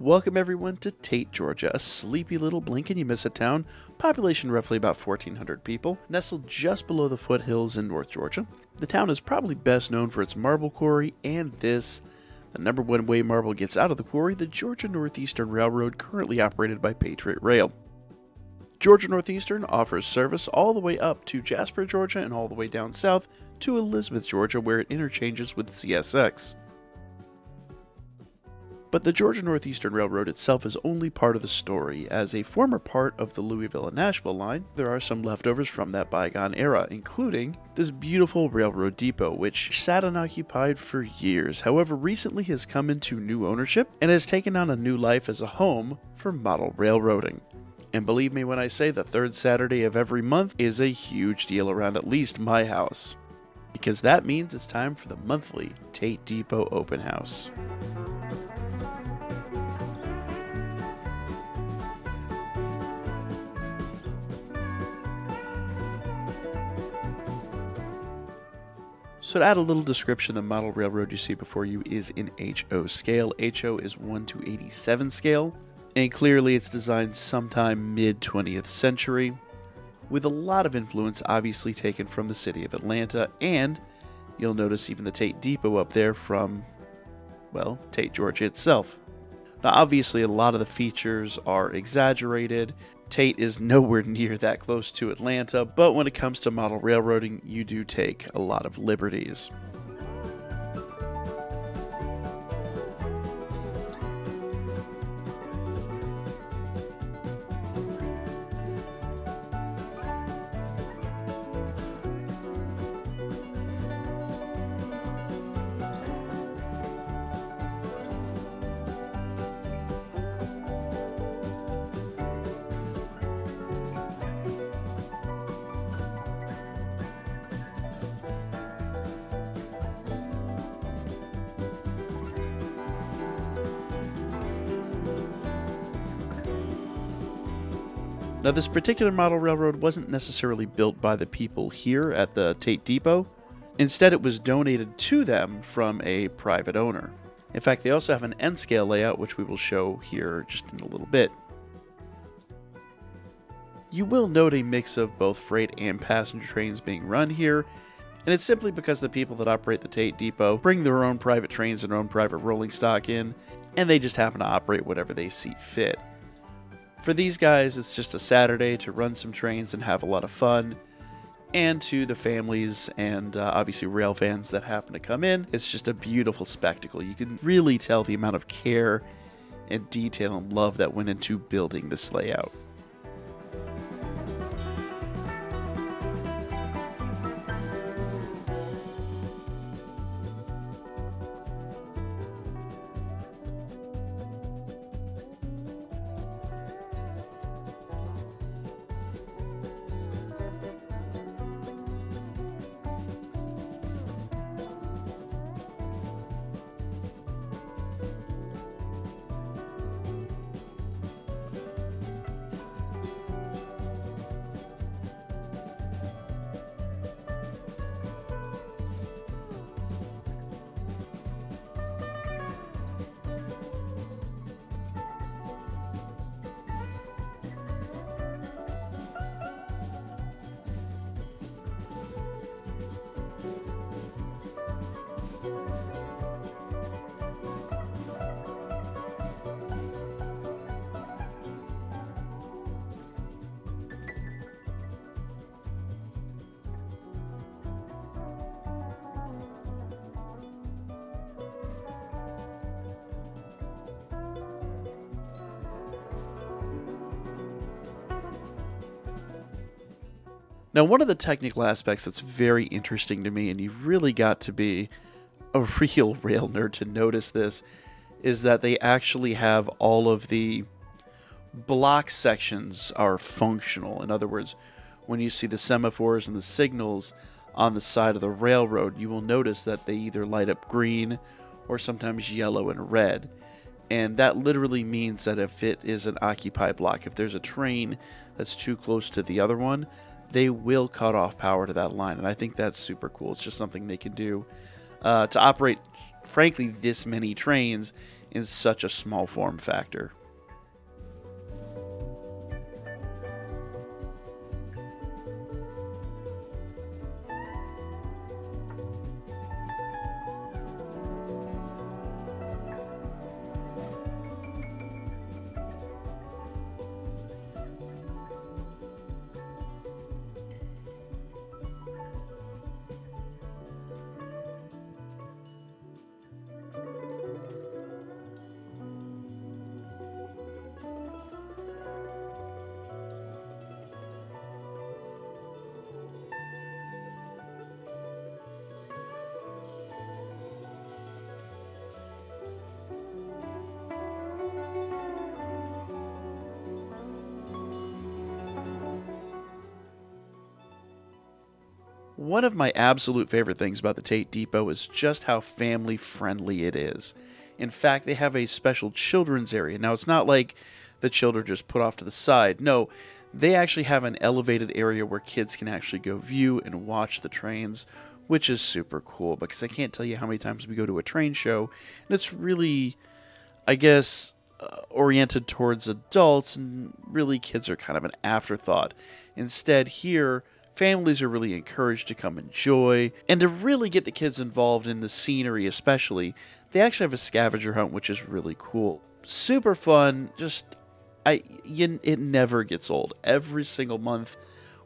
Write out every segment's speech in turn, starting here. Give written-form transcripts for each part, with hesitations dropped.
Welcome everyone to Tate, Georgia, a sleepy little blink-and-you-miss-it town, population roughly about 1,400 people, nestled just below the foothills in North Georgia. The town is probably best known for its marble quarry and the number one way marble gets out of the quarry, the Georgia Northeastern Railroad, currently operated by Patriot Rail. Georgia Northeastern offers service all the way up to Jasper, Georgia, and all the way down south to Elizabeth, Georgia, where it interchanges with CSX. But the Georgia Northeastern Railroad itself is only part of the story. As a former part of the Louisville and Nashville line, there are some leftovers from that bygone era, including this beautiful railroad depot, which sat unoccupied for years, however recently has come into new ownership and has taken on a new life as a home for model railroading. And believe me when I say the third Saturday of every month is a huge deal around at least my house, because that means it's time for the monthly Tate Depot Open House. So to add a little description, the model railroad you see before you is in HO scale. HO is 1:87 scale, and clearly it's designed sometime mid-20th century, with a lot of influence obviously taken from the city of Atlanta, and you'll notice even the Tate Depot up there from, well, Tate, Georgia itself. Now obviously a lot of the features are exaggerated. Tate is nowhere near that close to Atlanta, but when it comes to model railroading, you do take a lot of liberties. Now, this particular model railroad wasn't necessarily built by the people here at the Tate Depot. Instead, it was donated to them from a private owner. In fact, they also have an N-scale layout, which we will show here just in a little bit. You will note a mix of both freight and passenger trains being run here, and it's simply because the people that operate the Tate Depot bring their own private trains and their own private rolling stock in, and they just happen to operate whatever they see fit. For these guys, it's just a Saturday to run some trains and have a lot of fun. And to the families and obviously rail fans that happen to come in, it's just a beautiful spectacle. You can really tell the amount of care and detail and love that went into building this layout. Now, one of the technical aspects that's very interesting to me, and you've really got to be a real rail nerd to notice this, is that they actually have all of the block sections are functional. In other words, when you see the semaphores and the signals on the side of the railroad, you will notice that they either light up green or sometimes yellow and red. And that literally means that if it is an occupied block, if there's a train that's too close to the other one, they will cut off power to that line. And I think that's super cool. It's just something they can do to operate, frankly, this many trains in such a small form factor. One of my absolute favorite things about the Tate Depot is just how family friendly it is. In fact, they have a special children's area. Now, it's not like the children just put off to the side. No, they actually have an elevated area where kids can actually go view and watch the trains, which is super cool because I can't tell you how many times we go to a train show, and it's really, I guess, oriented towards adults, and really kids are kind of an afterthought. Instead, here, families are really encouraged to come enjoy, and to really get the kids involved in the scenery especially, they actually have a scavenger hunt, which is really cool. Super fun, it never gets old. Every single month,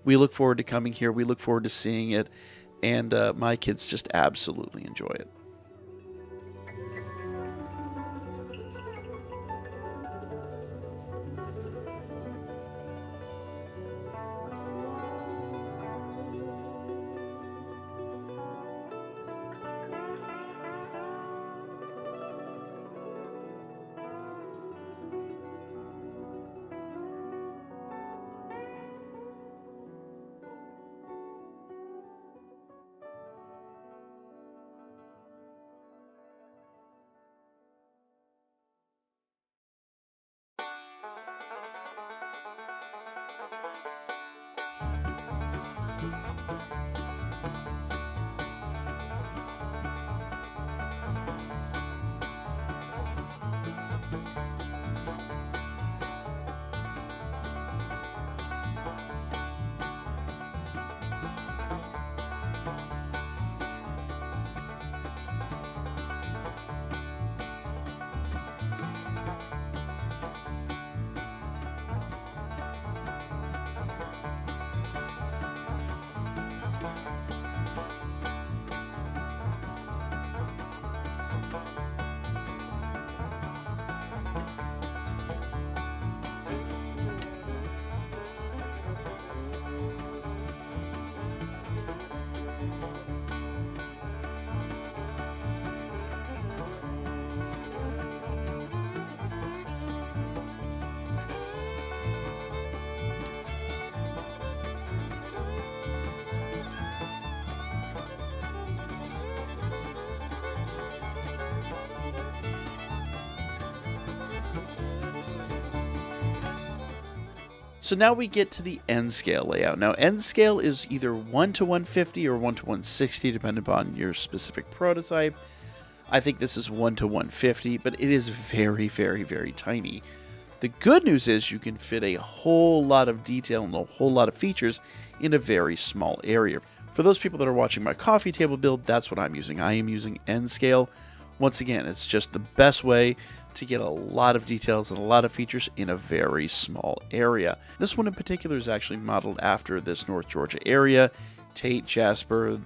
we look forward to coming here, we look forward to seeing it, and my kids just absolutely enjoy it. So now we get to the N scale layout. Now, N scale is either 1 to 150 or 1 to 160, depending upon your specific prototype. I think this is 1 to 150, but it is very, very, very tiny. The good news is you can fit a whole lot of detail and a whole lot of features in a very small area. For those people that are watching my coffee table build, that's what I'm using. I am using N scale. Once again, it's just the best way to get a lot of details and a lot of features in a very small area. This one in particular is actually modeled after this North Georgia area, Tate, Jasper,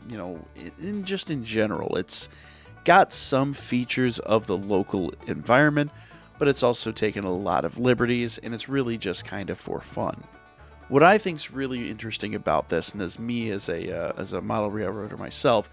just in general. It's got some features of the local environment, but it's also taken a lot of liberties, and it's really just kind of for fun. What I think is really interesting about this, and as me as a model railroader myself,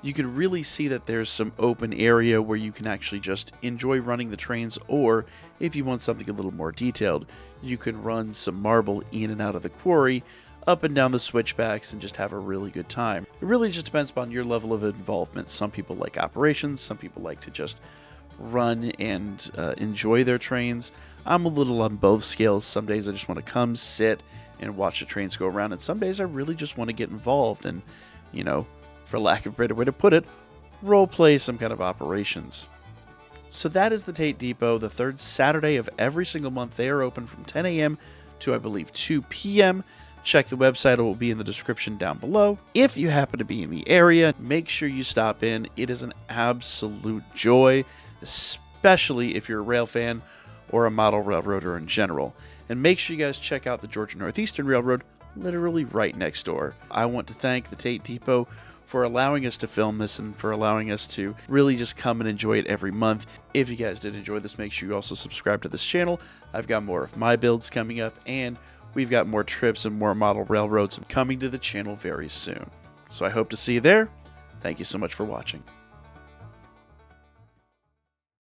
you can really see that there's some open area where you can actually just enjoy running the trains, or if you want something a little more detailed, you can run some marble in and out of the quarry, up and down the switchbacks, and just have a really good time. It really just depends upon your level of involvement. Some people like operations, some people like to just run and enjoy their trains. I'm a little on both scales. Some days I just want to come, sit, and watch the trains go around, and some days I really just want to get involved and, for lack of a better way to put it, role play some kind of operations. So that is the Tate Depot, the third Saturday of every single month. They are open from 10 a.m. to, I believe, 2 p.m. Check the website, it will be in the description down below. If you happen to be in the area, make sure you stop in. It is an absolute joy, especially if you're a rail fan or a model railroader in general. And make sure you guys check out the Georgia Northeastern Railroad, literally right next door. I want to thank the Tate Depot for allowing us to film this and for allowing us to really just come and enjoy it every month. If you guys did enjoy this, make sure you also subscribe to this channel. I've got more of my builds coming up, and we've got more trips and more model railroads coming to the channel very soon. So I hope to see you there. Thank you so much for watching.